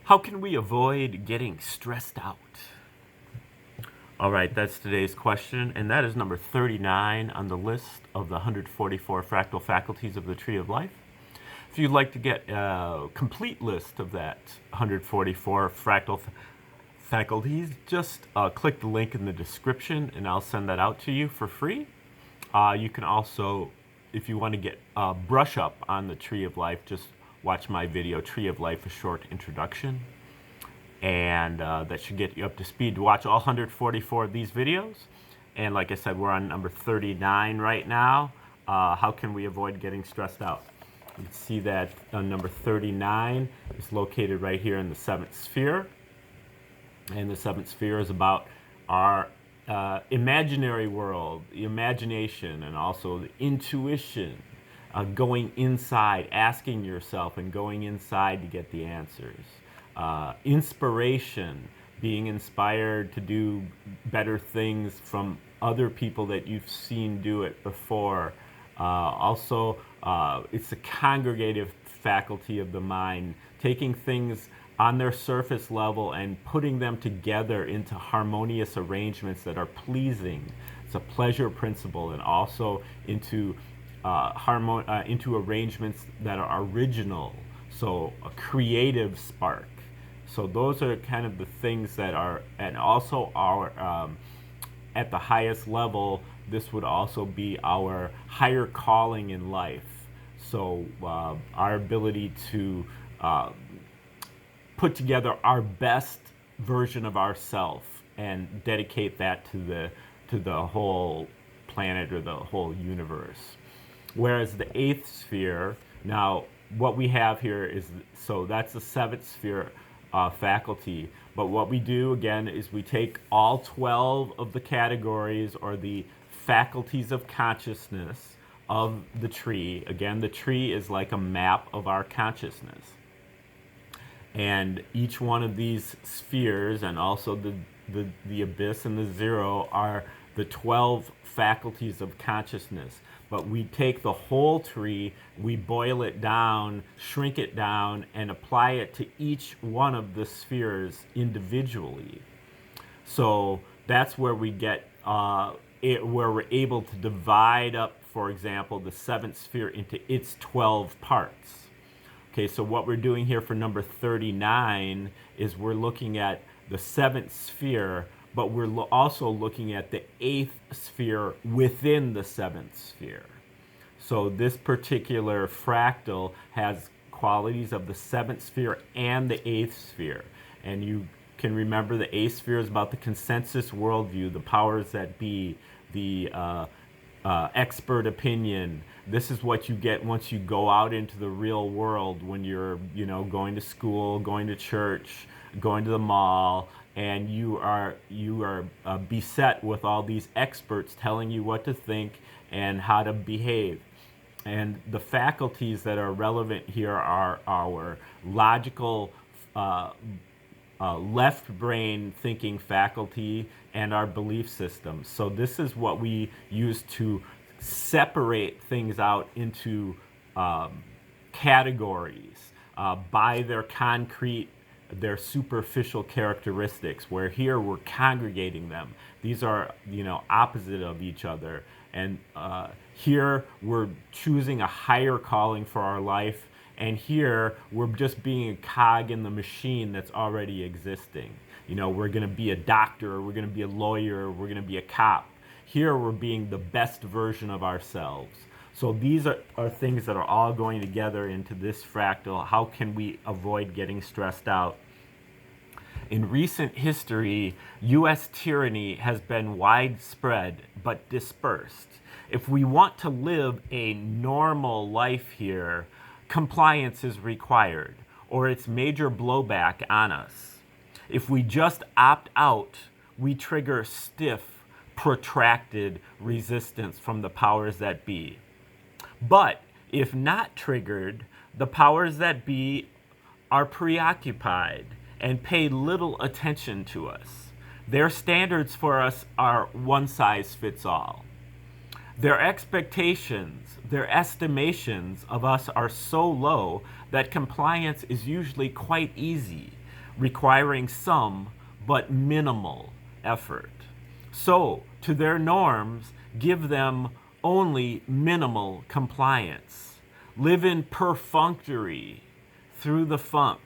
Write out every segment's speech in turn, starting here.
How can we avoid getting stressed out? All right, that's today's question, and that is number 39 on the list of the 144 fractal faculties of the Tree of Life. If you'd like to get a complete list of that 144 fractal faculties, just click the link in the description and I'll send that out to you for free. You can also, if you want to get a brush up on the Tree of Life, just watch my video, Tree of Life, a short introduction. And that should get you up to speed to watch all 144 of these videos. And like I said, we're on number 39 right now. How can we avoid getting stressed out? You can see that number 39 is located right here in the 7th sphere. And the 7th sphere is about our imaginary world, the imagination, and also the intuition, going inside, asking yourself and going inside to get the answers. Inspiration, being inspired to do better things from other people that you've seen do it before. Also, it's a congregative faculty of the mind, taking things on their surface level and putting them together into harmonious arrangements that are pleasing. It's a pleasure principle, and also into arrangements that are original, so a creative spark. So those are kind of the things that are, and also our, at the highest level, this would also be our higher calling in life. So our ability to put together our best version of ourself and dedicate that to the whole planet or the whole universe. Whereas the 8th sphere, now what we have here is, so that's the 7th sphere faculty. But what we do again is we take all 12 of the categories or the faculties of consciousness of the tree. Again, the tree is like a map of our consciousness. And each one of these spheres, and also the abyss and the zero, are the 12 faculties of consciousness. But we take the whole tree, we boil it down, shrink it down, and apply it to each one of the spheres individually. So that's where we get, where we're able to divide up, for example, the 7th sphere into its 12 parts. Okay, so what we're doing here for number 39 is we're looking at the 7th sphere, but we're also looking at the 8th sphere within the 7th sphere. So this particular fractal has qualities of the 7th sphere and the 8th sphere. And you can remember the 8th sphere is about the consensus worldview, the powers that be, the expert opinion. This is what you get once you go out into the real world, when you're, going to school, going to church, going to the mall, and you are beset with all these experts telling you what to think and how to behave. And the faculties that are relevant here are our logical left brain thinking faculty and our belief system. So this is what we use to separate things out into categories by their concrete, their superficial characteristics, where here we're congregating them. These are, opposite of each other. And here we're choosing a higher calling for our life. And here we're just being a cog in the machine that's already existing. We're going to be a doctor, we're going to be a lawyer, we're going to be a cop. Here we're being the best version of ourselves. So these are things that are all going together into this fractal. How can we avoid getting stressed out? In recent history, U.S. tyranny has been widespread but dispersed. If we want to live a normal life here, compliance is required, or it's major blowback on us. If we just opt out, we trigger stiff, protracted resistance from the powers that be. But if not triggered, the powers that be are preoccupied and pay little attention to us. Their standards for us are one size fits all. Their expectations, their estimations of us are so low that compliance is usually quite easy. requiring some but minimal effort. So, to their norms, give them only minimal compliance. Live in perfunctory through the funk.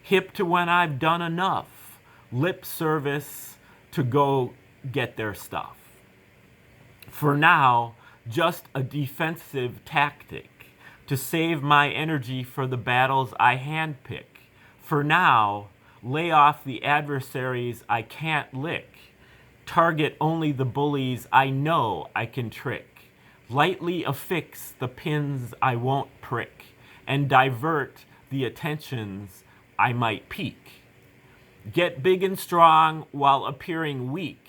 Hip to when I've done enough. Lip service to go get their stuff. For now, just a defensive tactic to save my energy for the battles I handpick. For now, lay off the adversaries I can't lick. Target only the bullies I know I can trick. Lightly affix the pins I won't prick, and divert the attentions I might pique. Get big and strong while appearing weak,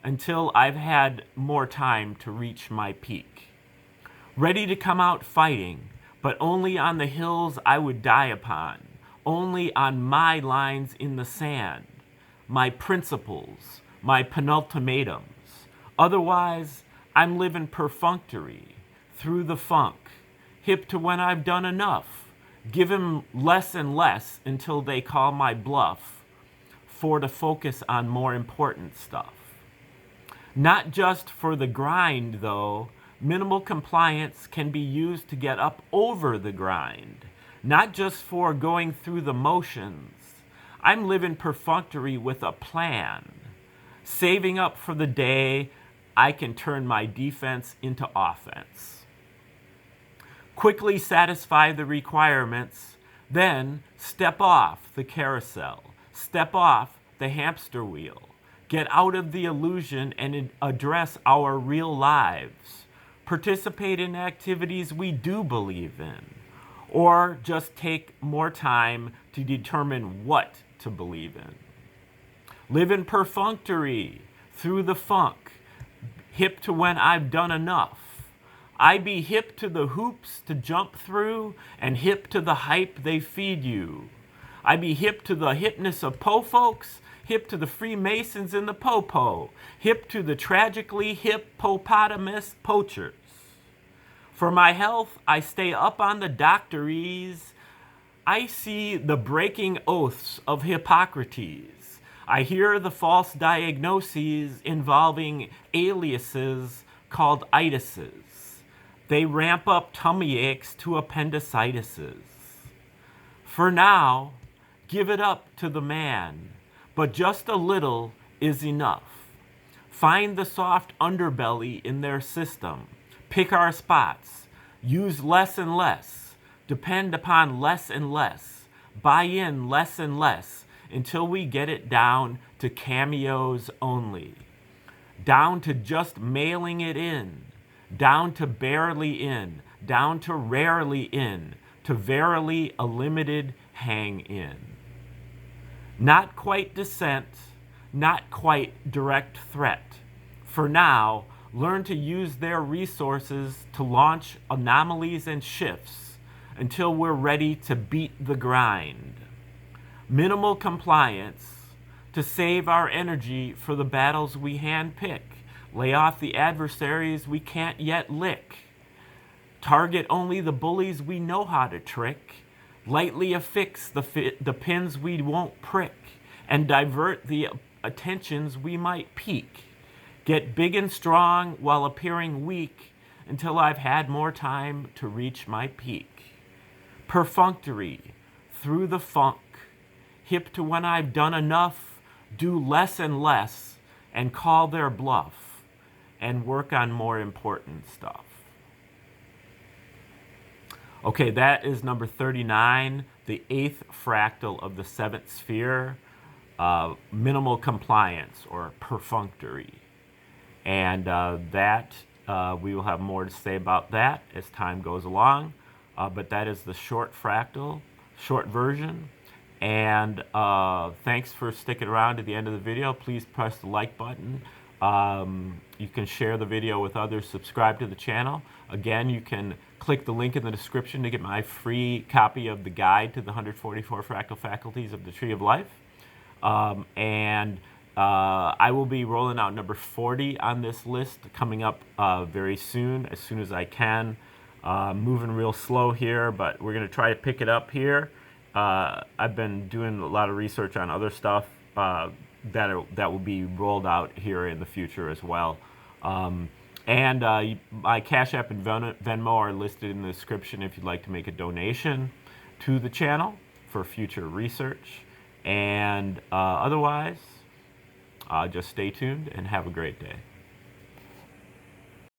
until I've had more time to reach my peak. Ready to come out fighting, but only on the hills I would die upon, only on my lines in the sand, my principles, my penultimatums. Otherwise, I'm living perfunctory, through the funk, hip to when I've done enough. Give 'em less and less until they call my bluff, for to focus on more important stuff. Not just for the grind, though. Minimal compliance can be used to get up over the grind, not just for going through the motions. I'm living perfunctory with a plan. Saving up for the day I can turn my defense into offense. Quickly satisfy the requirements, then step off the carousel, step off the hamster wheel, get out of the illusion and address our real lives. Participate in activities we do believe in, or just take more time to determine what to believe in. Live in perfunctory, through the funk, hip to when I've done enough. I be hip to the hoops to jump through, and hip to the hype they feed you. I be hip to the hipness of po folks, hip to the Freemasons in the po-po, hip to the tragically hippopotamus poachers. For my health, I stay up on the doctories. I see the breaking oaths of Hippocrates. I hear the false diagnoses involving aliases called itises. They ramp up tummy aches to appendicitises. For now, give it up to the man, but just a little is enough. Find the soft underbelly in their system. Pick our spots. Use less and less. Depend upon less and less. Buy in less and less until we get it down to cameos only. Down to just mailing it in. Down to barely in. Down to rarely in. To verily a limited hang in. Not quite dissent, not quite direct threat. For now, learn to use their resources to launch anomalies and shifts until we're ready to beat the grind. Minimal compliance to save our energy for the battles we handpick. Lay off the adversaries we can't yet lick. Target only the bullies we know how to trick. Lightly affix the pins we won't prick, and divert the attentions we might pique. Get big and strong while appearing weak until I've had more time to reach my peak. Perfunctory, through the funk, hip to when I've done enough, do less and less, and call their bluff, and work on more important stuff. Okay, that is number 39, the 8th fractal of the 7th sphere, minimal compliance, or perfunctory. And we will have more to say about that as time goes along. But that is the short fractal, short version. And thanks for sticking around to the end of the video. Please press the like button. You can share the video with others, subscribe to the channel. Again, you can click the link in the description to get my free copy of the guide to the 144 fractal faculties of the Tree of Life. I will be rolling out number 40 on this list coming up very soon as I can. Moving real slow here, but we're going to try to pick it up here I've been doing a lot of research on other stuff that will be rolled out here in the future as well. And my Cash App and Venmo are listed in the description if you'd like to make a donation to the channel for future research. And otherwise, just stay tuned and have a great day.